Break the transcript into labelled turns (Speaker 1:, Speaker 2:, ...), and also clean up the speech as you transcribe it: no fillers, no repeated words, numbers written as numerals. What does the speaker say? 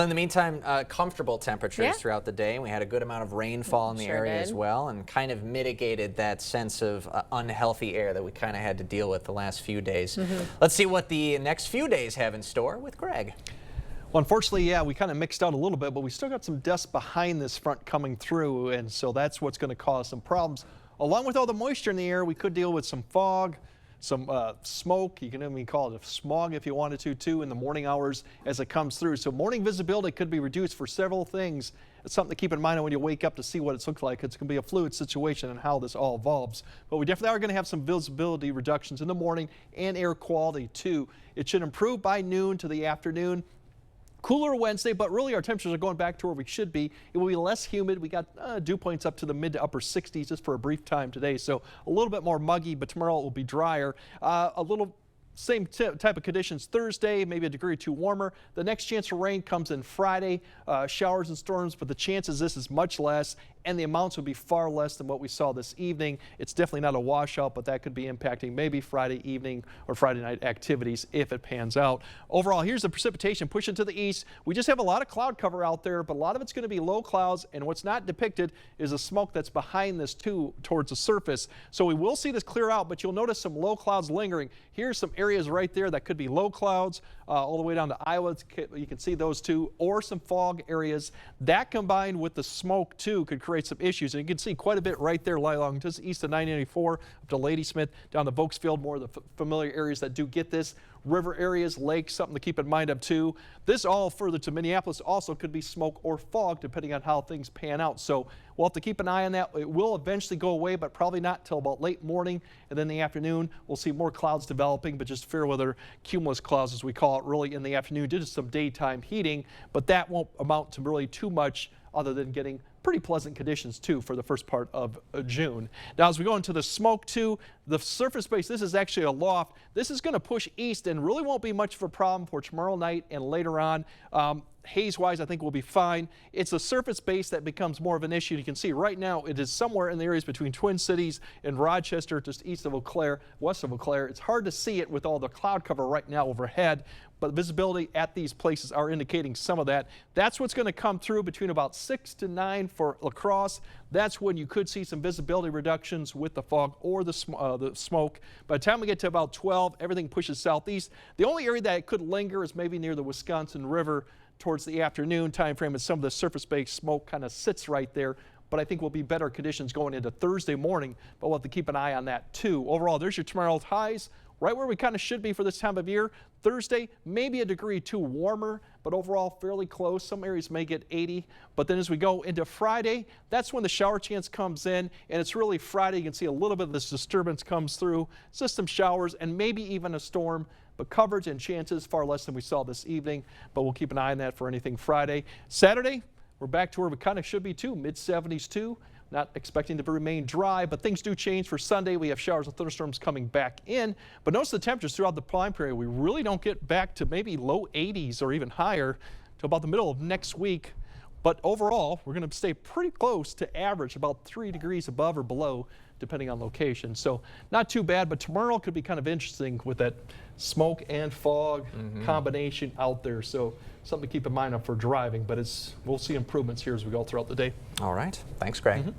Speaker 1: In the meantime, comfortable temperatures throughout the day. We had a good amount of rainfall in the area as well, and kind of mitigated that sense of unhealthy air that we kind of had to deal with the last few days. Let's see what the next few days have in store with Greg.
Speaker 2: Well, unfortunately, yeah, we kind of mixed out a little bit, but we still got some dust behind this front coming through, and so that's what's going to cause some problems. Along with all the moisture in the air, we could deal with some fog, some smoke. You can even call it a smog if you wanted to, too, in the morning hours as it comes through. So morning visibility could be reduced for several things. It's something to keep in mind when you wake up to see what it looks like. It's going to be a fluid situation and how this all evolves. But we definitely are going to have some visibility reductions in the morning and air quality, too. It should improve by noon to the afternoon. Cooler Wednesday, but really our temperatures are going back to where we should be. It will be less humid. We got dew points up to the mid to upper 60s just for a brief time today. So a little bit more muggy, but tomorrow it will be drier. A little same type of conditions Thursday, maybe a degree or two warmer. The next chance for rain comes in Friday, showers and storms, but the chances this is much less, and the amounts will be far less than what we saw this evening. It's definitely not a washout, but that could be impacting maybe Friday evening or Friday night activities if it pans out. Overall, here's the precipitation pushing to the east. We just have a lot of cloud cover out there, but a lot of it's going to be low clouds, and what's not depicted is the smoke that's behind this too towards the surface. So we will see this clear out, but you'll notice some low clouds lingering. Here's some areas right there that could be low clouds all the way down to Iowa. You can see those two, or some fog areas. That combined with the smoke too could create some issues, and you can see quite a bit right there along just east of 994 up to Ladysmith, down to Vokesfield, more of the familiar areas that do get this. River areas, lakes, something to keep in mind of too. This all further to Minneapolis also could be smoke or fog depending on how things pan out. So we'll have to keep an eye on that. It will eventually go away, but probably not till about late morning, and then in the afternoon we'll see more clouds developing, but just fair weather cumulus clouds as we call it really in the afternoon due to some daytime heating, but that won't amount to really too much other than getting pretty pleasant conditions too for the first part of June. Now as we go into the smoke too, the surface base, this is actually a loft. This is going to push east and really won't be much of a problem for tomorrow night and later on. Haze-wise, I think we'll be fine. It's the surface base that becomes more of an issue. You can see right now it is somewhere in the areas between Twin Cities and Rochester, just east of Eau Claire, west of Eau Claire. It's hard to see it with all the cloud cover right now overhead, but visibility at these places are indicating some of that. That's what's going to come through between about 6 to 9 for La Crosse. That's when you could see some visibility reductions with the fog or the smoke. By the time we get to about 12, everything pushes southeast. The only area that it could linger is maybe near the Wisconsin River towards the afternoon time frame, and some of the surface-based smoke kind of sits right there. But I think will be better conditions going into Thursday morning, but we'll have to keep an eye on that too. Overall, there's your tomorrow's highs, right where we kind of should be for this time of year. Thursday, maybe a degree or two warmer, but overall fairly close. Some areas may get 80, but then as we go into Friday, that's when the shower chance comes in, and it's really Friday. You can see a little bit of this disturbance comes through, just some showers and maybe even a storm, but coverage and chances far less than we saw this evening, but we'll keep an eye on that for anything Friday. Saturday, we're back to where we kind of should be too, mid-70s too. Not expecting to remain dry, but things do change for Sunday. We have showers and thunderstorms coming back in, but notice the temperatures throughout the time period. We really don't get back to maybe low 80s or even higher till about the middle of next week. But overall, we're going to stay pretty close to average, about 3 degrees above or below, depending on location. So not too bad, but tomorrow could be kind of interesting with that smoke and fog combination out there. So something to keep in mind for driving, but we'll see improvements here as we go throughout the day.
Speaker 1: All right. Thanks, Greg.